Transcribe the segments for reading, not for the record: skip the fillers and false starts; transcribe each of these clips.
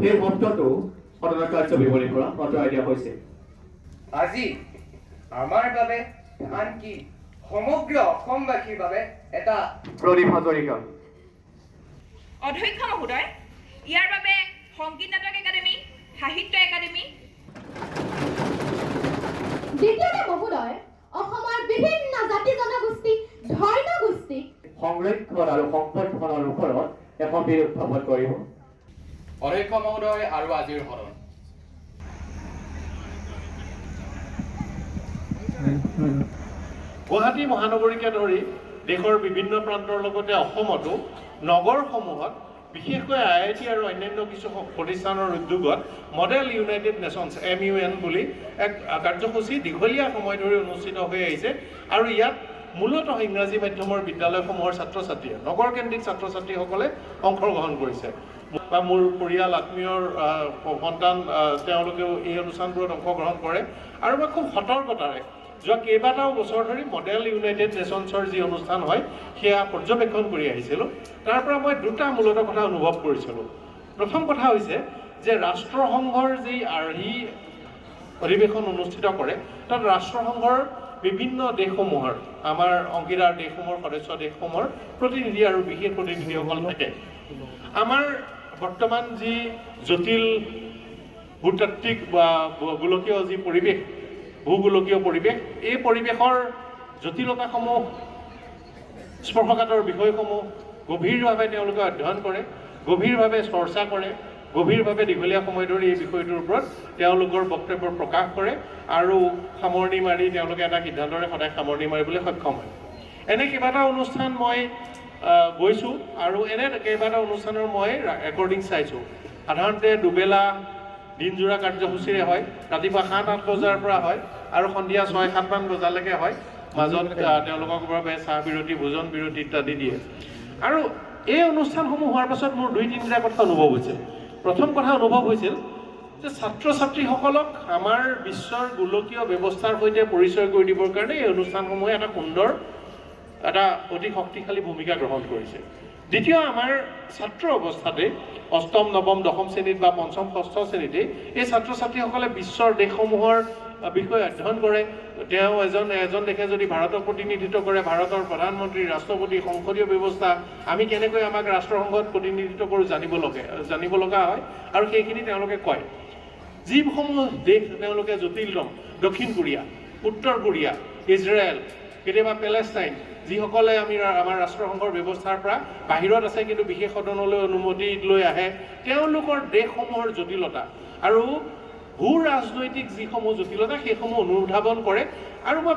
সেই শব্দটো সদনৰ কাৰ্য বিৱৰণী পৰা আঁতৰাই দিয়া হৈছে। আজি আমাৰ বাবে আনকি সমগ্ৰ অসমবাসীৰ বাবে এটা প্ৰদীপ হাজৰিকা। অধ্যক্ষ মহোদয়, ইয়াৰ বাবে সংগীত নাটক একাডেমী, সাহিত্য একাডেমী। দ্বিতীয়তে মহোদয়, অসমৰ বিভিন্ন জাতি জনগোষ্ঠী ধৰ্মগোষ্ঠী সংৰক্ষণ আৰু সংবৰ্ধনৰ ওপৰত এখন বিল উত্থাপন কৰিব। অধ্যক্ষ মহোদয় আৰু আজিৰ সদন। গুৱাহাটী মহানগৰীকে ধৰি দেশৰ বিভিন্ন প্ৰান্তৰ লগতে অসমতো নগৰসমূহত বিশেষকৈ IIT আৰু অন্যান্য কিছু প্ৰতিষ্ঠানৰ উদ্যোগত মডেল ইউনাইটেড নেশ্যনছ MUN বুলি এক কাৰ্যসূচী দীঘলীয়া সময় ধৰি অনুষ্ঠিত হৈ আহিছে আৰু ইয়াত মূলতঃ ইংৰাজী মাধ্যমৰ বিদ্যালয়সমূহৰ ছাত্ৰ ছাত্ৰীয়ে নগৰকেন্দ্ৰিক ছাত্ৰ ছাত্ৰীসকলে অংশগ্ৰহণ কৰিছে বা মোৰ পৰিয়াল আত্মীয়ৰ সন্তান তেওঁলোকেও এই অনুষ্ঠানবোৰত অংশগ্ৰহণ কৰে আৰু মই খুব সতৰ্কতাৰে যোৱা কেইবাটাও বছৰ ধৰি মডেল ইউনাইটেড নেশ্যনছৰ যি অনুষ্ঠান হয় সেয়া পৰ্যবেক্ষণ কৰি আহিছিলোঁ। তাৰ পৰা মই দুটা মূলত কথা অনুভৱ কৰিছিলোঁ। প্ৰথম কথা হৈছে যে ৰাষ্ট্ৰসংঘৰ যি আৰ্হি অধিৱেশন অনুষ্ঠিত কৰে তাত ৰাষ্ট্ৰসংঘৰ বিভিন্ন দেশসমূহৰ আমাৰ অংশীদাৰ দেশসমূহৰ সদস্য দেশসমূহৰ প্ৰতিনিধি আৰু বিশেষ প্ৰতিনিধিসকল থাকে। আমাৰ বৰ্তমান যি জটিল ভূতাত্ত্বিক বা গোলকীয় যি পৰিৱেশ ভূগোলকীয় পৰিৱেশ এই পৰিৱেশৰ জটিলতাসমূহ স্পৰ্শকাতৰ বিষয়সমূহ গভীৰভাৱে তেওঁলোকে অধ্যয়ন কৰে, গভীৰভাৱে চৰ্চা কৰে, গভীৰভাৱে দীঘলীয়া সময় ধৰি এই বিষয়টোৰ ওপৰত তেওঁলোকৰ বক্তব্য প্ৰকাশ কৰে আৰু সামৰণি মাৰি তেওঁলোকে এটা সিদ্ধান্তৰে সদায় সামৰণি মাৰিবলৈ সক্ষম হয়। এনে কেইবাটা অনুষ্ঠান মই গৈছোঁ আৰু এনে কেইবাটা অনুষ্ঠানৰ মই ৰেকৰ্ডিং চাইছোঁ। সাধাৰণতে দুবেলা দিনজোৰা কাৰ্যসূচীৰে হয়, ৰাতিপুৱা 7-8 বজাৰ পৰা হয় আৰু সন্ধিয়া 6-7 বজালৈকে হয়। মাজত তেওঁলোকৰ বাবে চাহ বিৰতি, ভোজন বিৰতি ইত্যাদি দিয়ে। আৰু এই অনুষ্ঠানসমূহ হোৱাৰ পাছত মোৰ 2-3টা কথা অনুভৱ হৈছিল। প্ৰথম কথা অনুভৱ হৈছিল যে ছাত্ৰ ছাত্ৰীসকলক আমাৰ বিশ্বৰ গোলকীয় ব্যৱস্থাৰ সৈতে পৰিচয় কৰি দিবৰ কাৰণে এই অনুষ্ঠানসমূহে এটা সুন্দৰ এটা অতি শক্তিশালী ভূমিকা গ্ৰহণ কৰিছে। দ্বিতীয়, আমাৰ ছাত্ৰ অৱস্থাতে 8ম, 9ম, 10ম শ্ৰেণীত বা 5ম, 6ম শ্ৰেণীতে এই ছাত্ৰ ছাত্ৰীসকলে বিশ্বৰ দেশসমূহৰ বিষয়ে অধ্যয়ন কৰে। তেওঁ এজন দেশে যদি ভাৰতক প্ৰতিনিধিত্ব কৰে, ভাৰতৰ প্ৰধানমন্ত্ৰী, ৰাষ্ট্ৰপতি, সংসদীয় ব্যৱস্থা আমি কেনেকৈ আমাক ৰাষ্ট্ৰসংঘত প্ৰতিনিধিত্ব কৰোঁ জানিব লগা হয় আৰু সেইখিনি তেওঁলোকে কয়। যিসমূহ দেশ তেওঁলোকে জটিলতম, দক্ষিণ কোৰিয়া, উত্তৰ কোৰিয়া, ইজৰাইল, কেতিয়াবা পেলেষ্টাইন, যিসকলে আমাৰ ৰাষ্ট্ৰসংঘৰ ব্যৱস্থাৰ পৰা বাহিৰত আছে কিন্তু বিশেষ সদনলৈ অনুমতি লৈ আহে, তেওঁলোকৰ দেশসমূহৰ জটিলতা আৰু ভূ ৰাজনৈতিক যিসমূহ জটিলতা সেইসমূহ অনুধাৱন কৰে। আৰু মই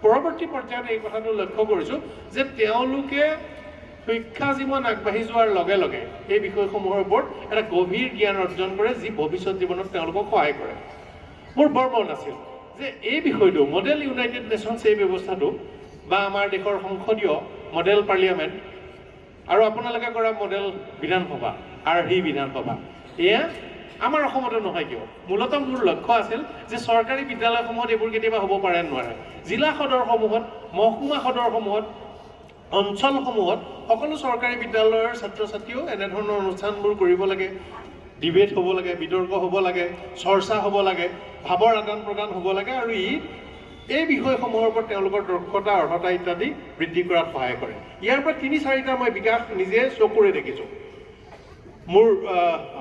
পৰৱৰ্তী পৰ্যায়ত এই কথাটো লক্ষ্য কৰিছোঁ যে তেওঁলোকে শিক্ষা জীৱন আগবাঢ়ি যোৱাৰ লগে লগে এই বিষয়সমূহৰ ওপৰত এটা গভীৰ জ্ঞান অৰ্জন কৰে যি ভৱিষ্যত জীৱনত তেওঁলোকক সহায় কৰে। মোৰ বৰ মন আছিল যে এই বিষয়টো মডেল ইউনাইটেড নেশ্যনছ এই ব্যৱস্থাটো বা আমাৰ দেশৰ সংসদীয় মডেল পাৰ্লিয়ামেণ্ট আৰু আপোনালোকে কৰা মডেল বিধানসভা আৰ্হি বিধানসভা এয়া আমাৰ অসমতো নহয় কিয়? মূলতঃ মোৰ লক্ষ্য আছিল যে চৰকাৰী বিদ্যালয়সমূহত এইবোৰ কেতিয়াবা হ'ব পাৰে নোৱাৰে। জিলা সদৰসমূহত, মহকুমা সদৰসমূহত, অঞ্চলসমূহত সকলো চৰকাৰী বিদ্যালয়ৰ ছাত্ৰ ছাত্ৰীও এনেধৰণৰ অনুষ্ঠানবোৰ কৰিব লাগে। ডিবেট হ'ব লাগে, বিতৰ্ক হ'ব লাগে, চৰ্চা হ'ব লাগে, ভাৱৰ আদান প্ৰদান হ'ব লাগে আৰু এই বিষয়সমূহৰ ওপৰত তেওঁলোকৰ দক্ষতা, অৰ্হতা ইত্যাদি বৃদ্ধি কৰাত সহায় কৰে। ইয়াৰ পৰা 3-4টা মই বিকাশ নিজে চকুৰে দেখিছোঁ। মোৰ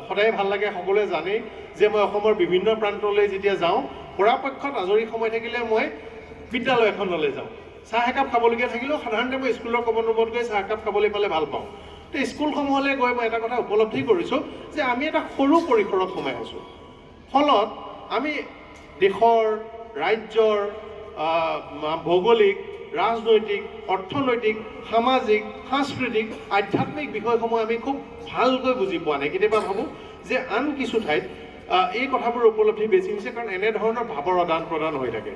সদায় ভাল লাগে, সকলোৱে জানেই যে মই অসমৰ বিভিন্ন প্ৰান্তলৈ যেতিয়া যাওঁ পৰাপক্ষত আজৰি সময় থাকিলে মই বিদ্যালয় এখনলৈ যাওঁ। চাহ একাপ খাবলগীয়া থাকিলেও সাধাৰণতে মই স্কুলৰ কমন ৰুমত গৈ চাহ একাপ খাবলৈ পালে ভাল পাওঁ। তো স্কুলসমূহলৈ গৈ মই এটা কথা উপলব্ধি কৰিছোঁ যে আমি এটা সৰু পৰিসৰত সোমাই আছোঁ। ফলত আমি দেশৰ, ৰাজ্যৰ ভৌগোলিক, ৰাজনৈতিক, অৰ্থনৈতিক, সামাজিক, সাংস্কৃতিক, আধ্যাত্মিক বিষয়সমূহ আমি খুব ভালকৈ বুজি পোৱা নাই। কেতিয়াবা ভাবোঁ যে আন কিছু ঠাইত এই কথাবোৰ উপলব্ধি বেছি হৈছে কাৰণ এনেধৰণৰ ভাৱৰ আদান প্ৰদান হৈ থাকে।